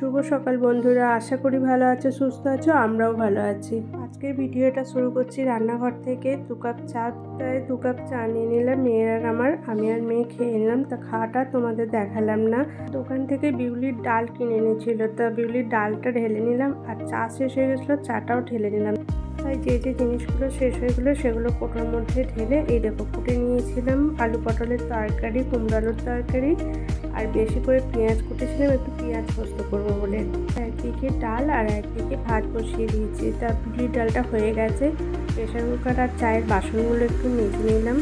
শুভ সকাল বন্ধুরা, আশা করি ভালো আছো, সুস্থ আছো, আমরাও ভালো আছি। আজকের ভিডিওটা শুরু করছি রান্নাঘর থেকে। 2 কাপ চা, তাই 2 কাপ চা নিয়ে নিলাম মেয়ের আর আমার। আমি আর মেয়ে খেয়ে নিলাম। তা খাওয়াটা তোমাদের দেখালাম না। দোকান থেকে বিউলির ডাল কিনে এনেছিল, তা বিউলির ডালটা ঢেলে নিলাম আর চা শেষ হয়ে গেছিলো, চাটাও ঢেলে নিলাম। তাই যে জিনিসগুলো শেষ হয়ে গেলো সেগুলো কোটোর মধ্যে ঢেলে এই দেখো কুটে নিয়েছিলাম আলু পটলের তরকারি, কুমড়ো আলুর তরকারি, আর বেশি করে পেঁয়াজ কুটেছিলাম একটু পেঁয়াজ পোস্ত করবো বলে। একদিকে ডাল আর একদিকে ভাত বসিয়ে দিয়েছি। তা বিউলির ডালটা হয়ে গেছে। প্রেশার কুকার আর চায়ের বাসনগুলো একটু মেজে নিলাম।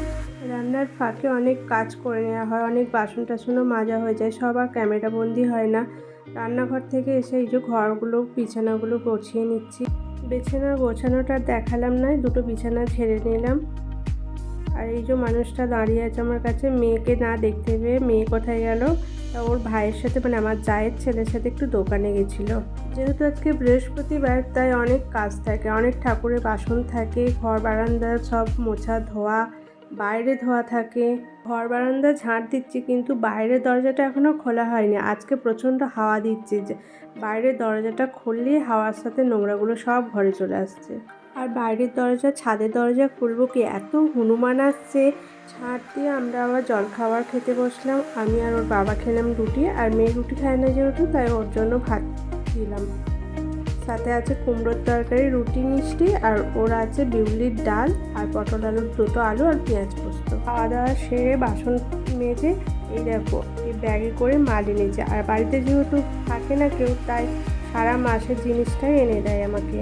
রান্নার ফাঁকে অনেক কাজ করে নেওয়া হয়, অনেক বাসন টাসনও মাজা হয়ে যায়, সব আর ক্যামেরা বন্দি হয় না। রান্নাঘর থেকে এসে এই যে ঘরগুলো বিছানাগুলো গুছিয়ে নিচ্ছি। বিছানা গোছানোটা দেখালাম না, দুটো বিছানা ঝেড়ে নিলাম। আর এই যে মানুষটা দাঁড়িয়ে আছে আমার কাছে, মেয়েকে না দেখতে পেয়ে মেয়ে কোথায় গেল, তা ওর ভাইয়ের সাথে মানে আমার জায়ের ছেলের সাথে একটু দোকানে গেছিলো। যেহেতু আজকে বৃহস্পতিবার তাই অনেক কাজ থাকে, অনেক ঠাকুরের বাসন থাকে, ঘর বারান্দা সব মোছা ধোয়া, বাইরে ধোয়া থাকে। ঘর বারান্দা ঝাঁট দিচ্ছি কিন্তু বাইরের দরজাটা এখনও খোলা হয়নি। আজকে প্রচণ্ড হাওয়া দিচ্ছে, যে বাইরের দরজাটা খুললেই হাওয়ার সাথে নোংরাগুলো সব ঘরে চলে আসছে। আর বাইরের দরজা ছাদের দরজা খুলবো কি, এত হনুমান আসছে। ছাদ দিয়ে আমরা আবার জল খাবার খেতে বসলাম। আমি আর ওর বাবা খেলাম রুটি, আর মেয়ে রুটি খায় না যেহেতু তাই ওর জন্য ভাত দিলাম। সাথে আছে কুমড়োর তরকারি, রুটি মিষ্টি, আর ওর আছে বিউলির ডাল আর পটল আলুর দুটো আলু আর পেঁয়াজ পোস্ত। খাওয়া দাওয়া সেরে বাসন মেজে এই দেখো এই ব্যাগে করে মাল এনেছে। আর বাড়িতে যেহেতু থাকে না কেউ, তাই সারা মাসের জিনিসটাই এনে দেয় আমাকে।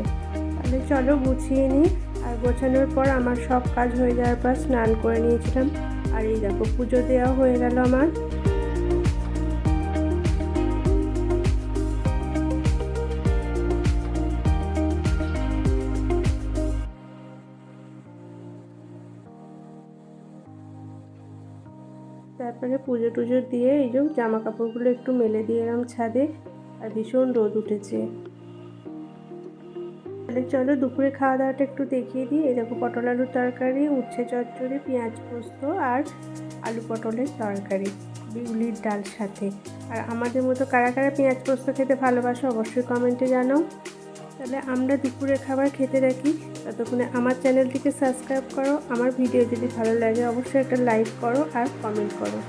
তাহলে চলো গুছিয়ে নিই। আর গোছানোর পর আমার সব কাজ হয়ে যাওয়ার পর স্নান করে নিয়েছিলাম। আর এই দেখো পুজো দেওয়া হয়ে গেল আমার। তারপরে পুজো টুজো দিয়ে এই যে জামা কাপড়গুলো একটু মেলে দিয়ে এলাম ছাদে। আর ভীষণ রোদ উঠেছে। তাহলে চলো দুপুরে খাওয়া দাওয়াটা একটু দেখিয়ে দিই। এই দেখো পটল আলুর তরকারি, উচ্ছে চচ্চড়ি, পেঁয়াজ পোস্ত আর আলু পটলের তরকারি বিউলির ডাল সাথে। আর আমাদের মতো কারা কারা পেঁয়াজ পোস্ত খেতে ভালোবাসো অবশ্যই কমেন্টে জানাও। তাহলে আমরা দুপুরের খাবার খেতে রাখি, ততক্ষণে আমার চ্যানেলটিকে সাবস্ক্রাইব করো। আমার ভিডিও যদি ভালো লাগে অবশ্যই একটা লাইক করো আর কমেন্ট করো।